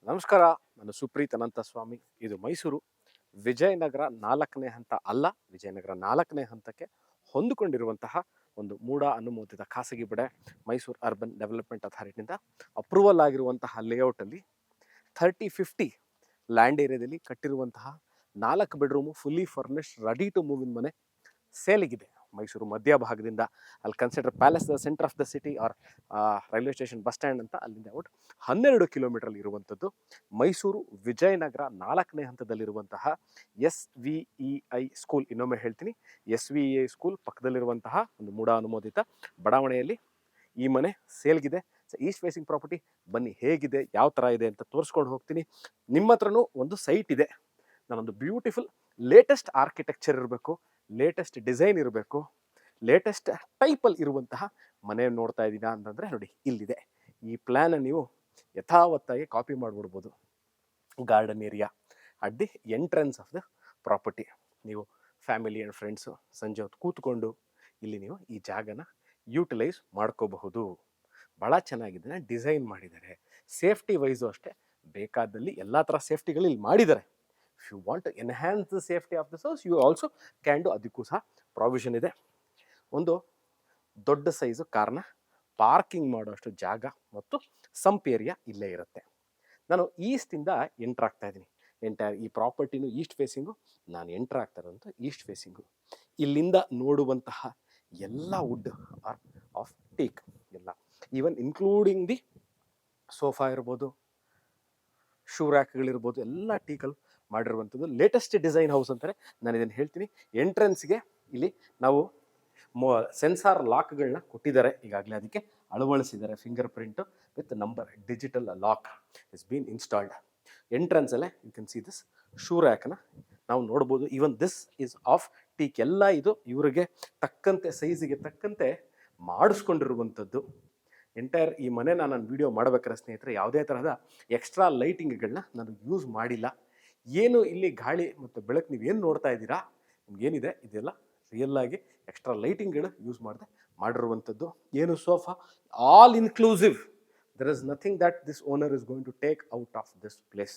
ನಮಸ್ಕಾರ. ನಾನು ಸುಪ್ರೀತ್ ಅನಂತಸ್ವಾಮಿ. ಇದು ಮೈಸೂರು ವಿಜಯನಗರ 4ನೇ ಹಂತ ಅಲ್ಲ, ವಿಜಯನಗರ 4ನೇ ಹಂತಕ್ಕೆ ಹೊಂದಿಕೊಂಡಿರುವಂತಹ ಒಂದು ಮೂಡ ಅನುಮೋದಿತ ಖಾಸಗಿ ಬಿಡೆ ಮೈಸೂರು ಅರ್ಬನ್ ಡೆವಲಪ್ಮೆಂಟ್ ಅಥಾರಿಟಿಯಿಂದ ಅಪ್ರೂವಲ್ ಆಗಿರುವಂತಹ ಲೇಔಟಲ್ಲಿ 30-50 ಲ್ಯಾಂಡ್ ಏರಿಯಾದಲ್ಲಿ ಕಟ್ಟಿರುವಂತಹ 4 bedroom fully furnished ready to move in ಮನೆ ಸೇಲಿಗಿದೆ. ಮೈಸೂರು ಮಧ್ಯ ಭಾಗದಿಂದ ಅಲ್ಲಿ consider palace the centre of the city or railway station bus stand ಅಂತ ಅಲ್ಲಿಂದ ಔಟ್ 12 ಕಿಲೋಮೀಟರ್ ಇರುವಂಥದ್ದು. ಮೈಸೂರು ವಿಜಯನಗರ 4ನೇ ಹಂತದಲ್ಲಿರುವಂತಹ SVEI ಸ್ಕೂಲ್, ಇನ್ನೊಮ್ಮೆ ಹೇಳ್ತೀನಿ, SVEI ಸ್ಕೂಲ್ ಪಕ್ಕದಲ್ಲಿರುವಂತಹ ಒಂದು ಮೂಡ ಅನುಮೋದಿತ ಬಡಾವಣೆಯಲ್ಲಿ ಈ ಮನೆ ಸೇಲ್ಗಿದೆ. East facing property. ಬನ್ನಿ ಹೇಗಿದೆ, ಯಾವ ಥರ ಇದೆ ಅಂತ ತೋರಿಸ್ಕೊಂಡು ಹೋಗ್ತೀನಿ. ನಿಮ್ಮ ಹತ್ರನೂ ಒಂದು ಸೈಟ್ ಇದೆ. ನಾನೊಂದು ಬ್ಯೂಟಿಫುಲ್ ಲೇಟೆಸ್ಟ್ ಆರ್ಕಿಟೆಕ್ಚರ್ ಇರಬೇಕು, ಲೇಟೆಸ್ಟ್ ಡಿಸೈನ್ ಇರಬೇಕು, ಲೇಟೆಸ್ಟ್ ಟೈಪಲ್ಲಿ ಇರುವಂತಹ ಮನೆ ನೋಡ್ತಾ ಇದ್ದೀರಾ ಅಂತಂದರೆ ನೋಡಿ ಇಲ್ಲಿದೆ. ಈ ಪ್ಲ್ಯಾನ ನೀವು ಯಥಾವತ್ತಾಗಿ ಕಾಪಿ ಮಾಡಿಬಿಡ್ಬೋದು. Garden area at the entrance of the property. ನೀವು ಫ್ಯಾಮಿಲಿ ಆ್ಯಂಡ್ ಫ್ರೆಂಡ್ಸು ಸಂಜೆ ಹೊತ್ತು ಕೂತ್ಕೊಂಡು ಇಲ್ಲಿ ನೀವು ಈ ಜಾಗನ ಯೂಟಿಲೈಸ್ ಮಾಡ್ಕೋಬಹುದು. ಭಾಳ ಚೆನ್ನಾಗಿದೆ, ಡಿಸೈನ್ ಮಾಡಿದ್ದಾರೆ. ಸೇಫ್ಟಿ ವೈಸು ಅಷ್ಟೇ, ಬೇಕಾದಲ್ಲಿ ಎಲ್ಲ ಥರ ಸೇಫ್ಟಿಗಳು ಇಲ್ಲಿ ಮಾಡಿದ್ದಾರೆ. If you want to enhance the safety of the house you also can do, ಅದಕ್ಕೂ ಸಹ ಪ್ರಾವಿಷನ್ ಇದೆ. ಒಂದು ದೊಡ್ಡ ಸೈಜು ಕಾರ್ನ ಪಾರ್ಕಿಂಗ್ ಮಾಡೋಷ್ಟು ಜಾಗ ಮತ್ತು ಸಂಪ್ ಏರಿಯಾ ಇಲ್ಲೇ ಇರುತ್ತೆ. ನಾನು ಈಸ್ಟಿಂದ ಎಂಟ್ರ್ ಆಗ್ತಾ ಇದ್ದೀನಿ. ಎಂಟೈರ್ ಈ ಪ್ರಾಪರ್ಟಿನೂ ಈಸ್ಟ್ ಫೇಸಿಂಗು, ನಾನು ಎಂಟ್ರ್ ಆಗ್ತಾ ಇರೋಂಥ ಈಸ್ಟ್ ಫೇಸಿಂಗು. ಇಲ್ಲಿಂದ ನೋಡುವಂತಹ ಎಲ್ಲ ವುಡ್ ಆರ್ ಆಫ್ ಟೀಕ್, ಎಲ್ಲ ಈವನ್ ಇನ್ಕ್ಲೂಡಿಂಗ್ ದಿ ಸೋಫಾ ಇರ್ಬೋದು, ಶೂ ರ್ಯಾಕ್ಗಳಿರ್ಬೋದು, ಎಲ್ಲ ಟೀಕಲ್ಲಿ ಮಾಡಿರುವಂಥದ್ದು. ಲೇಟೆಸ್ಟ್ ಡಿಸೈನ್ ಹೌಸ್ ಅಂತಾರೆ. ನಾನು ಇದನ್ನು ಹೇಳ್ತೀನಿ. ಎಂಟ್ರೆನ್ಸ್ಗೆ ಇಲ್ಲಿ ನಾವು ಸೆನ್ಸಾರ್ ಲಾಕ್ಗಳನ್ನ ಕೊಟ್ಟಿದ್ದಾರೆ ಈಗಾಗಲೇ, ಅದಕ್ಕೆ ಅಳವಡಿಸಿದ್ದಾರೆ. Finger print with number digital lock is been installed. ಎಂಟ್ರೆನ್ಸಲ್ಲೇ you can see this shoe ರ್ಯಾಕ್ನ ನಾವು ನೋಡ್ಬೋದು. Even this is of teak. ಎಲ್ಲ ಇದು ಇವರಿಗೆ ತಕ್ಕಂತೆ, ಸೈಜಿಗೆ ತಕ್ಕಂತೆ ಮಾಡಿಸ್ಕೊಂಡಿರುವಂಥದ್ದು. ಎಂಟೈರ್ ಈ ಮನೆ ನಾನು ವಿಡಿಯೋ ಮಾಡಬೇಕಾದ್ರೆ ಸ್ನೇಹಿತರೆ ಯಾವುದೇ ತರಹದ ಎಕ್ಸ್ಟ್ರಾ ಲೈಟಿಂಗ್ಗಳನ್ನ ನಾನು ಯೂಸ್ ಮಾಡಿಲ್ಲ. ಏನು ಇಲ್ಲಿ ಗಾಳಿ ಮತ್ತು ಬೆಳಕು ನೀವೇನು ನೋಡ್ತಾ ಇದ್ದೀರಾ, ನಿಮ್ಗೇನಿದೆ ಇದೆಲ್ಲ ರಿಯಲ್ ಆಗಿ ಎಕ್ಸ್ಟ್ರಾ ಲೈಟಿಂಗ್ಗಳು ಯೂಸ್ ಮಾಡಿರುವಂಥದ್ದು. ಏನು sofa all inclusive. There is nothing that this owner is going to take out of this place.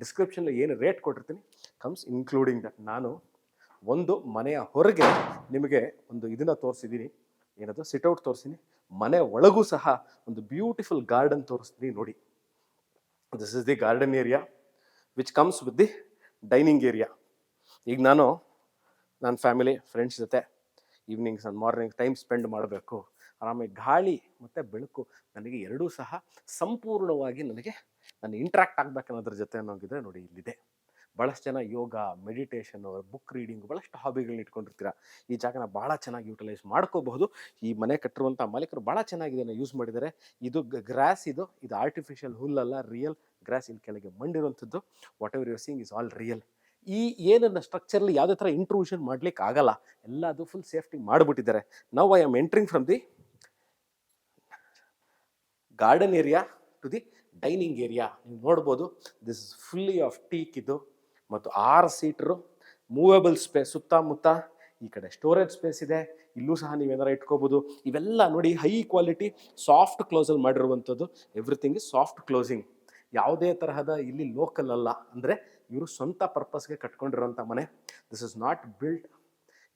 ಡಿಸ್ಕ್ರಿಪ್ಷನಲ್ಲಿ ಏನು ರೇಟ್ ಕೊಟ್ಟಿರ್ತೀನಿ ಕಮ್ಸ್ ಇನ್ಕ್ಲೂಡಿಂಗ್ ದಟ್. ನಾನು ಒಂದು ಮನೆಯ ಹೊರಗೆ ನಿಮಗೆ ಒಂದು ಇದನ್ನು ತೋರಿಸಿದ್ದೀನಿ, ಏನದು ಸಿಟ್ಔಟ್ ತೋರಿಸ್ತೀನಿ. ಮನೆ ಒಳಗೂ ಸಹ ಒಂದು ಬ್ಯೂಟಿಫುಲ್ ಗಾರ್ಡನ್ ತೋರಿಸ್ತೀನಿ ನೋಡಿ. This is the garden area which comes with the dining area. ಈಗ ನನ್ನ ಫ್ಯಾಮಿಲಿ ಫ್ರೆಂಡ್ಸ್ ಜೊತೆ evenings and morning time spend ಮಾಡಬೇಕು, ಆರಾಮಾಗಿ ಗಾಳಿ ಮತ್ತು ಬೆಳಕು ನನಗೆ ಎರಡೂ ಸಹ ಸಂಪೂರ್ಣವಾಗಿ ನಾನು ಇಂಟ್ರ್ಯಾಕ್ಟ್ ಆಗಬೇಕನ್ನೋದ್ರ ಜೊತೆ ಅನ್ನೋಂಗಿದ್ರೆ ನೋಡಿ ಇಲ್ಲಿದೆ. ಭಾಳಷ್ಟು ಜನ ಯೋಗ, ಮೆಡಿಟೇಷನು, ಬುಕ್ ರೀಡಿಂಗು, ಭಾಳಷ್ಟು ಹಾಬಿಗಳನ್ನ ಇಟ್ಕೊಂಡಿರ್ತೀರ. ಈ ಜಾಗನ ಭಾಳ ಚೆನ್ನಾಗಿ ಯೂಟಿಲೈಸ್ ಮಾಡ್ಕೋಬಹುದು. ಈ ಮನೆ ಕಟ್ಟಿರುವಂಥ ಮಾಲೀಕರು ಭಾಳ ಚೆನ್ನಾಗಿ ಇದನ್ನು ಯೂಸ್ ಮಾಡಿದ್ದಾರೆ. ಇದು ಗ್ರಾಸ್, ಇದು ಆರ್ಟಿಫಿಷಿಯಲ್ ಹುಲ್ಲಲ್ಲ, ರಿಯಲ್ ಗ್ರಾಸ್ ಇಲ್ಲಿ ಕೆಳಗೆ ಮಂಡಿರುವಂಥದ್ದು. Whatever you are seeing is all real. ಈ ಏನನ್ನ ಸ್ಟ್ರಕ್ಚರ್ಲಿ ಯಾವುದೇ ಥರ ಇಂಟ್ರೂಷನ್ ಮಾಡ್ಲಿಕ್ಕೆ ಆಗಲ್ಲ, ಎಲ್ಲ ಅದು ಫುಲ್ ಸೇಫ್ಟಿ ಮಾಡಿಬಿಟ್ಟಿದ್ದಾರೆ. Now I am entering from the garden area to the dining area. ನೀವು ನೋಡ್ಬೋದು this is fully of teak. ಇದು ಮತ್ತು 6 ಸೀಟರು ಮೂವೇಬಲ್ ಸ್ಪೇಸ್. ಸುತ್ತಮುತ್ತ ಈ ಕಡೆ ಸ್ಟೋರೇಜ್ ಸ್ಪೇಸ್ ಇದೆ, ಇಲ್ಲೂ ಸಹ ನೀವೇನಾರ ಇಟ್ಕೋಬೋದು. ಇವೆಲ್ಲ ನೋಡಿ ಹೈ ಕ್ವಾಲಿಟಿ ಸಾಫ್ಟ್ ಕ್ಲೋಸಲ್ಲಿ ಮಾಡಿರುವಂಥದ್ದು. Everything is soft closing. ಯಾವುದೇ ತರಹದ ಇಲ್ಲಿ ಲೋಕಲ್ ಅಲ್ಲ, ಅಂದರೆ ಇವರು ಸ್ವಂತ ಪರ್ಪಸ್ಗೆ ಕಟ್ಕೊಂಡಿರೋಂಥ ಮನೆ. This is not built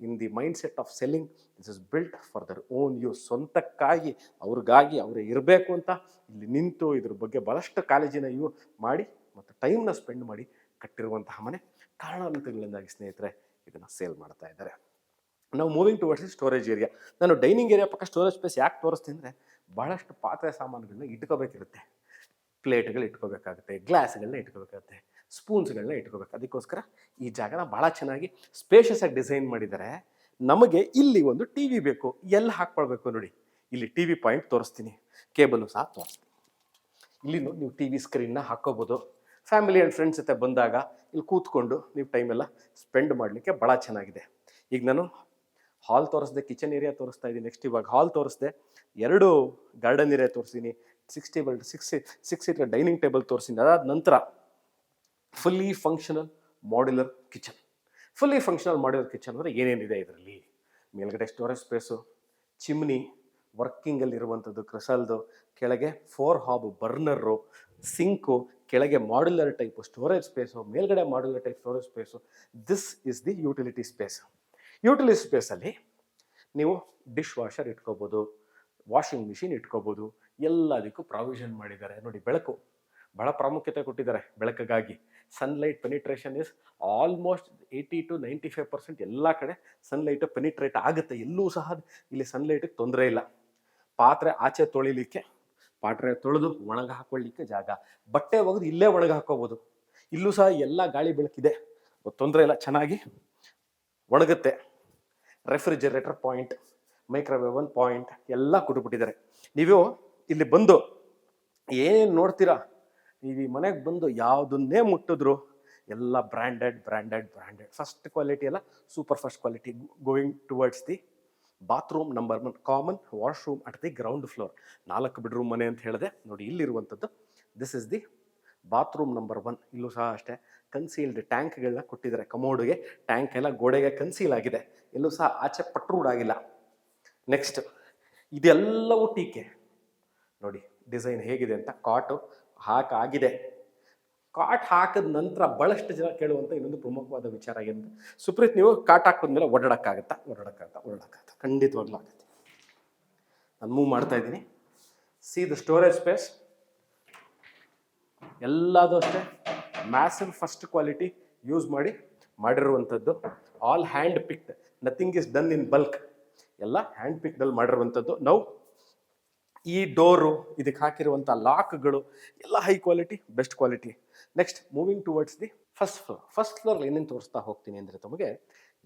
in the mindset of selling. This is built for their own use. ಸ್ವಂತಕ್ಕಾಗಿ, ಅವ್ರಿಗಾಗಿ, ಅವರೇ ಇರಬೇಕು ಅಂತ ಇಲ್ಲಿ ನಿಂತು ಇದ್ರ ಬಗ್ಗೆ ಭಾಳಷ್ಟು ಕಾಳಜಿನ ಮಾಡಿ ಮತ್ತು ಟೈಮ್ನ ಸ್ಪೆಂಡ್ ಮಾಡಿ ಕಟ್ಟಿರುವಂತಹ ಮನೆ. ಕಾರಣಾಂತರಗಳಿಂದಾಗಿ ಸ್ನೇಹಿತರೆ ಇದನ್ನು ಸೇಲ್ ಮಾಡ್ತಾ ಇದ್ದಾರೆ. ನಾವು moving towards the storage area. ನಾನು ಡೈನಿಂಗ್ ಏರಿಯಾ ಪಕ್ಕ ಸ್ಟೋರೇಜ್ ಸ್ಪೇಸ್ ಯಾಕೆ ತೋರಿಸ್ತೀನಿ ಅಂದರೆ, ಭಾಳಷ್ಟು ಪಾತ್ರೆ ಸಾಮಾನುಗಳನ್ನ ಇಟ್ಕೋಬೇಕಿರುತ್ತೆ. ಪ್ಲೇಟ್ಗಳು ಇಟ್ಕೋಬೇಕಾಗುತ್ತೆ, ಗ್ಲಾಸ್ಗಳನ್ನ ಇಟ್ಕೋಬೇಕಾಗುತ್ತೆ, ಸ್ಪೂನ್ಸ್ಗಳನ್ನ ಇಟ್ಕೋಬೇಕು. ಅದಕ್ಕೋಸ್ಕರ ಈ ಜಾಗನ ಭಾಳ ಚೆನ್ನಾಗಿ ಸ್ಪೇಷಿಯಸ್ ಆಗಿ ಡಿಸೈನ್ ಮಾಡಿದ್ದಾರೆ. ನಮಗೆ ಇಲ್ಲಿ ಒಂದು ಟಿ ವಿ ಬೇಕು, ಎಲ್ಲಿ ಹಾಕ್ಕೊಳ್ಬೇಕು ನೋಡಿ, ಇಲ್ಲಿ ಟಿ ವಿ ಪಾಯಿಂಟ್ ತೋರಿಸ್ತೀನಿ, ಕೇಬಲು ಸಹ ತೋರಿಸ್ತೀನಿ. ಇಲ್ಲಿ ನೀವು ಟಿ ವಿ ಸ್ಕ್ರೀನ್ನ ಹಾಕ್ಕೋಬೋದು. ಫ್ಯಾಮಿಲಿ ಆ್ಯಂಡ್ ಫ್ರೆಂಡ್ಸ್ ಜೊತೆ ಬಂದಾಗ ಇಲ್ಲಿ ಕೂತ್ಕೊಂಡು ನೀವು ಟೈಮೆಲ್ಲ ಸ್ಪೆಂಡ್ ಮಾಡಲಿಕ್ಕೆ ಭಾಳ ಚೆನ್ನಾಗಿದೆ. ಈಗ ನಾನು ಹಾಲ್ ತೋರಿಸ್ದೆ, ಕಿಚನ್ ಏರಿಯಾ ತೋರಿಸ್ತಾ ಇದ್ದೀನಿ. ನೆಕ್ಸ್ಟ್ ಇವಾಗ ಹಾಲ್ ತೋರಿಸ್ದೆ, 2 ಗಾರ್ಡನ್ ಏರಿಯಾ ತೋರಿಸ್ತೀನಿ, 6 ಸೀಟರ್ ಡೈನಿಂಗ್ ಟೇಬಲ್ ತೋರಿಸ್ತೀನಿ. ಅದಾದ ನಂತರ fully functional modular kitchen. Fully functional modular kitchen ಅಂದರೆ ಏನೇನಿದೆ ಇದರಲ್ಲಿ? ಮೇಲ್ಗಡೆ ಸ್ಟೋರೇಜ್ ಸ್ಪೇಸು, ಚಿಮ್ನಿ ವರ್ಕಿಂಗಲ್ಲಿರುವಂಥದ್ದು ಕ್ರಿಸಲ್ದು, ಕೆಳಗೆ 4 ಹಾಬ್ ಬರ್ನರು, ಸಿಂಕು, ಕೆಳಗೆ ಮಾಡ್ಯುಲರ್ ಟೈಪ್ ಸ್ಟೋರೇಜ್ ಸ್ಪೇಸು, ಮೇಲ್ಗಡೆ modular type storage space. This is the utility space. Utility ಸ್ಪೇಸಲ್ಲಿ ನೀವು ಡಿಶ್ ವಾಷರ್ ಇಟ್ಕೋಬೋದು, ವಾಷಿಂಗ್ ಮಿಷಿನ್ ಇಟ್ಕೋಬೋದು, ಎಲ್ಲದಕ್ಕೂ ಪ್ರಾವಿಷನ್ ಮಾಡಿದ್ದಾರೆ. ನೋಡಿ, ಬೆಳಕು ಬಹಳ ಪ್ರಾಮುಖ್ಯತೆ ಕೊಟ್ಟಿದ್ದಾರೆ ಬೆಳಕಿಗಾಗಿ. Sunlight penetration is almost 80 to 95% ಎಲ್ಲ ಕಡೆ ಸನ್ಲೈಟು ಪೆನಿಟ್ರೇಟ್ ಆಗುತ್ತೆ. ಎಲ್ಲೂ ಸಹ ಇಲ್ಲಿ ಸನ್ಲೈಟಿಗೆ ತೊಂದರೆ ಇಲ್ಲ. ಪಾತ್ರೆ ಆಚೆ ತೊಳಿಲಿಕ್ಕೆ, ಪಾತ್ರೆ ತೊಳೆದು ಒಣಗ ಹಾಕೊಳ್ಳಿಕ್ಕೆ ಜಾಗ, ಬಟ್ಟೆ ಒಗೆದು ಇಲ್ಲೇ ಒಣಗ ಹಾಕೋಬೋದು. ಇಲ್ಲೂ ಸಹ ಎಲ್ಲ ಗಾಳಿ ಬೆಳಕಿದೆ, ತೊಂದರೆ ಇಲ್ಲ, ಚೆನ್ನಾಗಿ ಒಣಗುತ್ತೆ. ರೆಫ್ರಿಜರೇಟರ್ ಪಾಯಿಂಟ್, ಮೈಕ್ರೋವೇವ್ 1 ಪಾಯಿಂಟ್ ಎಲ್ಲ ಕೊಟ್ಬಿಟ್ಟಿದ್ದಾರೆ. ನೀವು ಇಲ್ಲಿ ಬಂದು ಏನೇನು ನೋಡ್ತೀರಾ, ನೀವು ಈ ಮನೆಗೆ ಬಂದು ಯಾವುದನ್ನೇ ಮುಟ್ಟಿದ್ರು ಎಲ್ಲ branded branded branded, first quality ಎಲ್ಲ super first quality. Going towards the bathroom number 1, common washroom at the ground floor. 4 bedroom ಮನೆ ಅಂತ ಹೇಳಿದೆ ನೋಡಿ, ಇಲ್ಲಿರುವಂಥದ್ದು this is the bathroom number 1. ಇಲ್ಲೂ ಸಹ ಅಷ್ಟೇ ಕನ್ಸೀಲ್ಡ್ ಟ್ಯಾಂಕ್ಗಳನ್ನ ಕೊಟ್ಟಿದ್ದಾರೆ. ಕಮೋಡ್ಗೆ ಟ್ಯಾಂಕ್ ಎಲ್ಲ ಗೋಡೆಗೆ ಕನ್ಸೀಲ್ ಆಗಿದೆ, ಎಲ್ಲೂ ಸಹ ಆಚೆ ಪಟ್ರೂಡ್ ಆಗಿಲ್ಲ. ನೆಕ್ಸ್ಟ್, ಇದೆಲ್ಲವೂ ಟೀಕೆ ನೋಡಿ, ಡಿಸೈನ್ ಹೇಗಿದೆ ಅಂತ. ಕಾಟು ಹಾಕಾಗಿದೆ. ಕಾಟ್ ಹಾಕಿದ ನಂತರ ಬಹಳಷ್ಟು ಜನ ಕೇಳುವಂಥ ಇನ್ನೊಂದು ಪ್ರಮುಖವಾದ ವಿಚಾರ ಏನಂತ, ಸುಪ್ರೀತ್ ನೀವು ಕಾಟ್ ಹಾಕಿದ್ಮೇಲೆ ಓಡಾಡಕ್ಕಾಗತ್ತಾ? ಖಂಡಿತವಾಗ್ಲೂ ಆಗುತ್ತೆ. ನಾನು ಮೂವ್ ಮಾಡ್ತಾ ಇದ್ದೀನಿ. ಸಿ ದ ಸ್ಟೋರೇಜ್ ಸ್ಪೇಸ್, ಎಲ್ಲದೂ ಅಷ್ಟೇ ಮ್ಯಾಸಿವ್ ಫಸ್ಟ್ ಕ್ವಾಲಿಟಿ ಯೂಸ್ ಮಾಡಿರುವಂಥದ್ದು. All hand picked, nothing is done in bulk, ಎಲ್ಲ ಹ್ಯಾಂಡ್ ಪಿಕ್ದಲ್ಲಿ ಮಾಡಿರುವಂಥದ್ದು. ನಾವು ಈ ಡೋರು, ಇದಕ್ಕೆ ಹಾಕಿರುವಂಥ ಲಾಕ್ಗಳು ಎಲ್ಲ high quality, best quality. Next, moving towards the first floor. First ಫ್ಲೋರ್ಲಿ ಏನೇನು ತೋರಿಸ್ತಾ ಹೋಗ್ತೀನಿ ಅಂದರೆ, ತಮಗೆ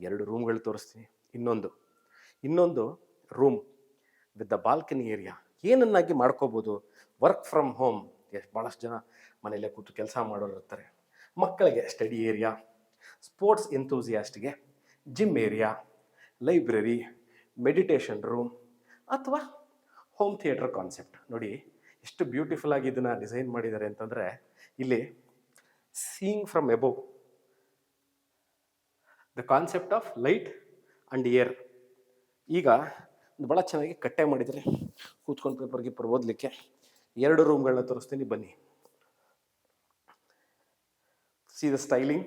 2 ರೂಮ್ಗಳು ತೋರಿಸ್ತೀನಿ. ಇನ್ನೊಂದು room with the balcony area. ಏನನ್ನಾಗಿ ಮಾಡ್ಕೋಬೋದು, ವರ್ಕ್ ಫ್ರಮ್ ಹೋಮ್. ಭಾಳಷ್ಟು ಜನ ಮನೆಯಲ್ಲೇ ಕೂತು ಕೆಲಸ ಮಾಡೋರು ಇರ್ತಾರೆ. ಮಕ್ಕಳಿಗೆ ಸ್ಟಡಿ ಏರಿಯಾ, ಸ್ಪೋರ್ಟ್ಸ್ ಎಂಥೂಸಿಯಾಸ್ಟ್ಗೆ gym area, library, meditation room, ಅಥವಾ ಹೋಮ್ ಥಿಯೇಟರ್ ಕಾನ್ಸೆಪ್ಟ್. ನೋಡಿ ಎಷ್ಟು ಬ್ಯೂಟಿಫುಲ್ ಆಗಿ ಇದನ್ನು ಡಿಸೈನ್ ಮಾಡಿದ್ದಾರೆ ಅಂತಂದರೆ, ಇಲ್ಲಿ seeing from above, the concept of light and air. ಈಗ ಭಾಳ ಚೆನ್ನಾಗಿ ಕಟ್ಟೆ ಮಾಡಿದರೆ ಕೂತ್ಕೊಂಡು ಪೇಪರ್ ಓದಲಿಕ್ಕೆ. 2 ರೂಮ್ಗಳನ್ನ ತೋರಿಸ್ತೀನಿ, ಬನ್ನಿ. ಸಿ ದ ಸ್ಟೈಲಿಂಗ್,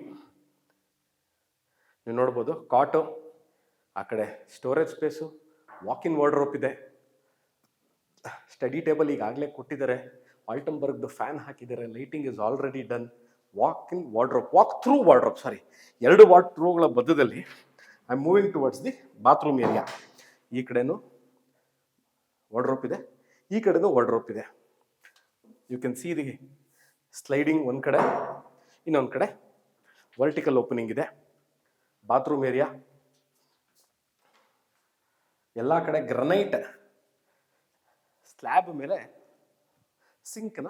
ನೀವು ನೋಡ್ಬೋದು. ಕಾಟು, ಆ ಕಡೆ ಸ್ಟೋರೇಜ್ ಸ್ಪೇಸು, ವಾಕ್-ಇನ್ ವಾರ್ಡ್ರೋಬ್ ಇದೆ. ಸ್ಟಡಿ ಟೇಬಲ್ ಈಗಾಗಲೇ ಕೊಟ್ಟಿದ್ದಾರೆ. ಆಲ್ಟಂಬರ್ಗ್ದು ಫ್ಯಾನ್ ಹಾಕಿದ್ದಾರೆ. Lighting is already done. Walk in wardrobe, walk through wardrobe, 2 ವಾರ್ಡ್ರೋಬ್ಗಳ ಮಧ್ಯದಲ್ಲಿ I am moving towards the bathroom area. ಈ ಕಡೆನೂ ವಾರ್ಡ್ರೋಬ್ ಇದೆ, ಈ ಕಡೆನೂ ವಾರ್ಡ್ರೋಬ್ ಇದೆ. You can see the sliding ಒಂದು ಕಡೆ, ಇನ್ನೊಂದು ಕಡೆ ವರ್ಟಿಕಲ್ ಓಪನಿಂಗ್ ಇದೆ. ಬಾತ್ರೂಮ್ ಏರಿಯಾ ಎಲ್ಲ ಕಡೆ ಗ್ರನೈಟ್ ಸ್ಲ್ಯಾಬ್ ಮೇಲೆ ಸಿಂಕ್ನ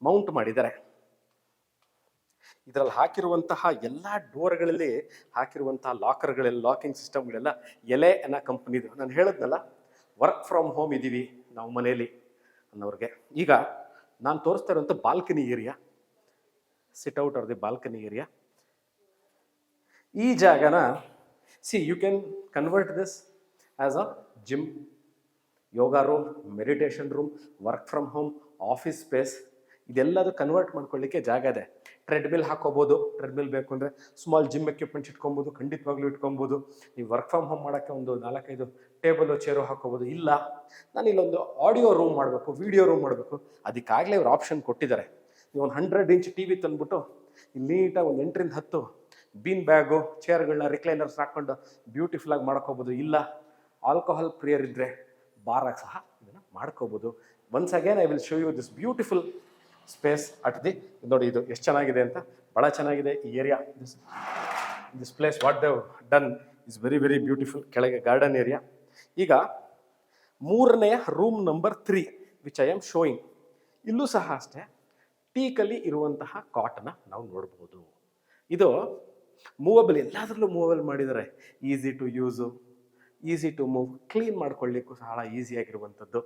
ಮೌಂಟ್ ಮಾಡಿದ್ದಾರೆ. ಇದರಲ್ಲಿ ಹಾಕಿರುವಂತಹ ಎಲ್ಲ ಡೋರ್ಗಳಲ್ಲಿ ಹಾಕಿರುವಂತಹ ಲಾಕರ್ಗಳೆಲ್ಲ, ಲಾಕಿಂಗ್ ಸಿಸ್ಟಮ್ಗಳೆಲ್ಲ ಎಲೆ ಅನ್ನೋ ಕಂಪ್ನಿದು. ನಾನು ಹೇಳಿದ್ನಲ್ಲ, ವರ್ಕ್ ಫ್ರಮ್ ಹೋಮ್ ಇದ್ದೀವಿ ನಾವು ಮನೆಯಲ್ಲಿ ಅನ್ನೋರಿಗೆ. ಈಗ ನಾನು ತೋರಿಸ್ತಾ ಇರುವಂಥ balcony area, sit out or the balcony area. ಈ ಜಾಗನ you can convert this as a gym, yoga room, meditation room, work from home, office space, ಇದೆಲ್ಲದು ಕನ್ವರ್ಟ್ ಮಾಡ್ಕೊಳ್ಳಿಕ್ಕೆ ಜಾಗ ಇದೆ. ಟ್ರೆಡ್ಮಿಲ್ ಹಾಕೋಬೋದು, ಟ್ರೆಡ್ಮಿಲ್ ಬೇಕು ಅಂದರೆ ಸ್ಮಾಲ್ ಜಿಮ್ ಎಕ್ವಿಪ್ಮೆಂಟ್ಸ್ ಇಟ್ಕೊಬೋದು, ಖಂಡಿತವಾಗ್ಲೂ ಇಟ್ಕೊಬೋದು. ನೀವು ವರ್ಕ್ ಫ್ರಮ್ ಹೋಮ್ ಮಾಡೋಕ್ಕೆ ಒಂದು 4-5 ಟೇಬಲು ಚೇರು ಹಾಕೋಬೋದು. ಇಲ್ಲ ನಾನು ಇಲ್ಲೊಂದು ಆಡಿಯೋ ರೂಮ್ ಮಾಡಬೇಕು, ವಿಡಿಯೋ ರೂಮ್ ಮಾಡಬೇಕು, ಅದಕ್ಕಾಗಲೇ ಇವ್ರು ಆಪ್ಷನ್ ಕೊಟ್ಟಿದ್ದಾರೆ. ನೀವು ಒಂದು 100 ಇಂಚ್ ಟಿ ವಿ ತಂದುಬಿಟ್ಟು ಇಲ್ಲಿ ನೀಟಾಗಿ ಒಂದು 8ರಿಂದ 10 ಬೀನ್ ಬ್ಯಾಗು, ಚೇರ್ಗಳನ್ನ, ರಿಕ್ಲೈನರ್ಸ್ ಹಾಕ್ಕೊಂಡು ಬ್ಯೂಟಿಫುಲ್ಲಾಗಿ ಮಾಡ್ಕೋಬೋದು. ಇಲ್ಲ ಆಲ್ಕೋಹಾಲ್ ಪ್ರಿಯರ್ ಇದ್ದರೆ ಬಾರಾಗಿ ಸಹ ಇದನ್ನು ಮಾಡ್ಕೋಬೋದು. Once again I will show you this beautiful space at the. ನೋಡಿ ಇದು ಎಷ್ಟು ಚೆನ್ನಾಗಿದೆ ಅಂತ, ಭಾಳ ಚೆನ್ನಾಗಿದೆ ಈ area. This place what they've done is very very beautiful. ಕೆಳಗೆ ಗಾರ್ಡನ್ ಏರಿಯಾ. ಈಗ 3ನೇ room number 3 which I am showing. ಇಲ್ಲೂ ಸಹ ಅಷ್ಟೇ ಟೀಕಲ್ಲಿ ಇರುವಂತಹ ಕಾಟನ್ನ ನಾವು ನೋಡ್ಬೋದು. ಇದು ಮೂವಬಲ್, ಎಲ್ಲದರಲ್ಲೂ ಮೂವಬಲ್ ಮಾಡಿದ್ದಾರೆ. Easy to use, easy to move, clean ಮಾಡ್ಕೊಳ್ಳಿಕ್ಕೂ ಸಹ ಈಸಿಯಾಗಿರುವಂಥದ್ದು.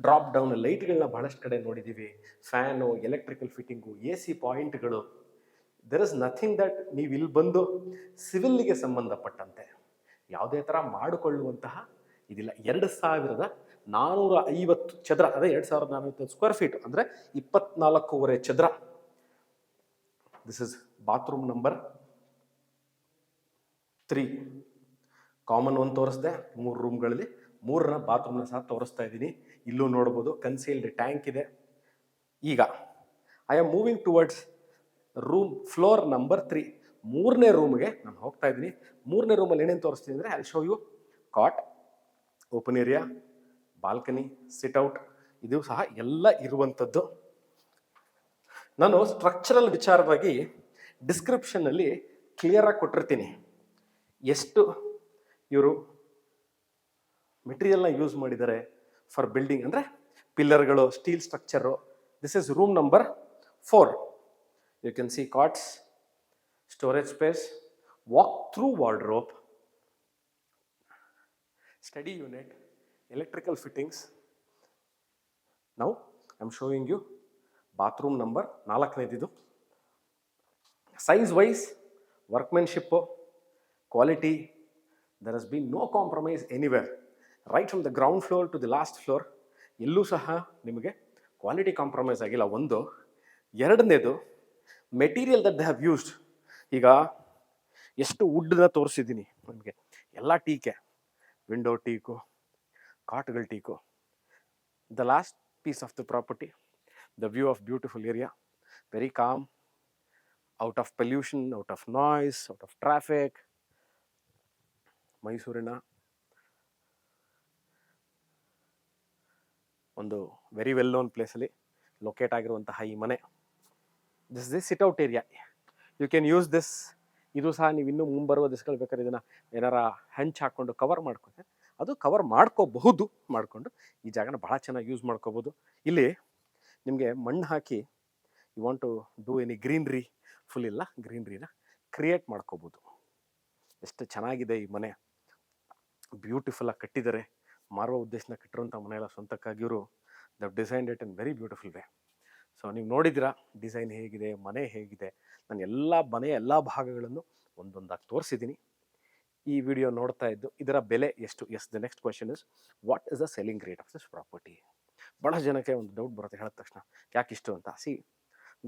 ಡ್ರಾಪ್ ಡೌನ್ ಲೈಟ್ಗಳನ್ನ ಭಾಳಷ್ಟು ಕಡೆ ನೋಡಿದ್ದೀವಿ. ಫ್ಯಾನು, ಎಲೆಕ್ಟ್ರಿಕಲ್ ಫಿಟ್ಟಿಂಗು, AC ಪಾಯಿಂಟ್ಗಳು. ದೆರ್ ಇಸ್ ನಥಿಂಗ್ ದಟ್ ನೀವು ಇಲ್ಲಿ ಬಂದು ಸಿವಿಲ್ಗೆ ಸಂಬಂಧಪಟ್ಟಂತೆ ಯಾವುದೇ ಥರ ಮಾಡಿಕೊಳ್ಳುವಂತಹ ಇದಿಲ್ಲ. 2450 ಚದರ, ಅದೇ 2450 ಸ್ಕ್ವೇರ್ ಫೀಟ್ ಅಂದರೆ 24.5 ಚದರ this is bathroom number 3. Common ಒಂದು ತೋರಿಸ್ದೆ, 3 ರೂಮ್ಗಳಲ್ಲಿ 3ರ ಬಾತ್ರೂಮ್ನ ಸಹ ತೋರಿಸ್ತಾ ಇದ್ದೀನಿ. ಇಲ್ಲೂ ನೋಡ್ಬೋದು ಕನ್ಸೀಲ್ಡ್ ಟ್ಯಾಂಕ್ ಇದೆ. ಈಗ I am moving towards room floor number 3. 3ನೇ ರೂಮ್ಗೆ ನಾನು ಹೋಗ್ತಾ ಇದ್ದೀನಿ. 3ನೇ ರೂಮಲ್ಲಿ ಏನೇನು ತೋರಿಸ್ತೀನಿ ಅಂದರೆ I show you cot, open area, balcony, sitout, ಇದು ಸಹ ಎಲ್ಲ ಇರುವಂಥದ್ದು. ನಾನು ಸ್ಟ್ರಕ್ಚರಲ್ ವಿಚಾರವಾಗಿ ಡಿಸ್ಕ್ರಿಪ್ಷನ್ನಲ್ಲಿ ಕ್ಲಿಯರಾಗಿ ಕೊಟ್ಟಿರ್ತೀನಿ ಎಷ್ಟು ಇವರು ಮೆಟೀರಿಯಲ್ನ ಯೂಸ್ ಮಾಡಿದ್ದಾರೆ ಫಾರ್ ಬಿಲ್ಡಿಂಗ್. ಅಂದರೆ ಪಿಲ್ಲರ್ಗಳು, steel structure. This is room number 4. You can see cots, storage space, walk through wardrobe, study unit, electrical fittings. Now I am showing you bathroom number 4ನೇದಿದು. Size wise, workmanship, quality, there has been no compromise anywhere. Right from the ground floor to the last floor, ಎಲ್ಲೂ ಸಹ ನಿಮಗೆ quality compromise ಆಗಿಲ್ಲ. ಒಂದು. ಎರಡನೇದು, material that they have used. ಈಗ ಎಷ್ಟು ವುಡ್ನ ತೋರಿಸಿದ್ದೀನಿ ನಿಮಗೆ. ಎಲ್ಲ ಟೀಕೆ, ವಿಂಡೋ ಟೀಕು, ಕಾಟ್ಗಳು teak. The last piece of the property, the view of beautiful area, very calm, out of pollution, out of noise, out of traffic. ಮೈಸೂರಿನ ಒಂದು ವೆರಿ ವೆಲ್ ನೋನ್ ಪ್ಲೇಸಲ್ಲಿ ಲೊಕೇಟ್ ಆಗಿರುವಂತಹ ಈ ಮನೆ. This is the sitout area. You can use this. ಇದು ಸಹ ನೀವು ಇನ್ನೂ ಮುಂಬರುವ ದಿವಸಗಳು ಬೇಕಾದ್ರೆ ಇದನ್ನು ಏನಾರ ಹಂಚ್ ಹಾಕ್ಕೊಂಡು ಕವರ್ ಮಾಡ್ಕೊಂಡ್ರೆ ಅದು ಕವರ್ ಮಾಡ್ಕೋಬಹುದು. ಮಾಡಿಕೊಂಡು ಈ ಜಾಗನ ಬಹಳ ಚೆನ್ನಾಗಿ ಯೂಸ್ ಮಾಡ್ಕೋಬೋದು. ಇಲ್ಲಿ ನಿಮಗೆ ಮಣ್ಣು ಹಾಕಿ you want to do any greenery, full ಇಲ್ಲ ಗ್ರೀನ್ರಿನ ಕ್ರಿಯೇಟ್ ಮಾಡ್ಕೋಬೋದು. ಎಷ್ಟು ಚೆನ್ನಾಗಿದೆ ಈ ಮನೆ, ಬ್ಯೂಟಿಫುಲ್ಲಾಗಿ ಕಟ್ಟಿದ್ದಾರೆ. ಮಾರುವ ಉದ್ದೇಶನ ಕಟ್ಟಿರುವಂಥ ಮನೆ ಎಲ್ಲ ಸ್ವಂತಕ್ಕಾಗಿ ಇವರು the design it in very beautiful way. So ನೀವು ನೋಡಿದ್ದೀರಾ ಡಿಸೈನ್ ಹೇಗಿದೆ, ಮನೆ ಹೇಗಿದೆ. ನಾನು ಎಲ್ಲ ಮನೆಯ ಎಲ್ಲ ಭಾಗಗಳನ್ನು ಒಂದೊಂದಾಗಿ ತೋರಿಸಿದ್ದೀನಿ. ಈ ವಿಡಿಯೋ ನೋಡ್ತಾ ಇದ್ದು ಇದರ ಬೆಲೆ ಎಷ್ಟು? Yes, the next question is what is the selling rate of this property. ಭಾಳ ಜನಕ್ಕೆ ಒಂದು ಡೌಟ್ ಬರುತ್ತೆ ಹೇಳಿದ ತಕ್ಷಣ, ಯಾಕೆ ಇಷ್ಟು ಅಂತ. See,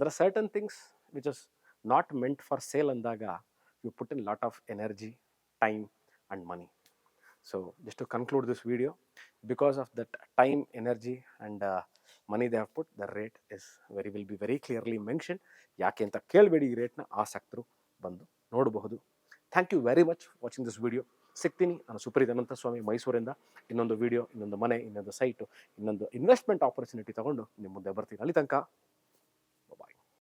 there are certain things which is not meant for sale ಅಂದಾಗ you put in lot of energy, time and money. So just to conclude this video, because of that time, energy and money they have put, the rate is will be very clearly mentioned. ಯಾಕೆ ಅಂತ ಕೇಳಬೇಡಿ, ಈ ರೇಟ್ನ ಆಸಕ್ತರು ಬಂದು ನೋಡಬಹುದು. Thank you very much watching this video. ಸಿಗ್ತೀನಿ ನಾನು ಸುಪ್ರೀತ್ ಅನಂತಸ್ವಾಮಿ ಮೈಸೂರಿಂದ. ಇನ್ನೊಂದು ವಿಡಿಯೋ, ಇನ್ನೊಂದು ಮನೆ, ಇನ್ನೊಂದು ಸೈಟು, ಇನ್ನೊಂದು ಇನ್ವೆಸ್ಟ್ಮೆಂಟ್ ಆಪರ್ಚುನಿಟಿ ತೊಗೊಂಡು ನಿಮ್ಮ ಮುಂದೆ ಬರ್ತೀನಿ. ಅಲ್ಲಿ ತನಕ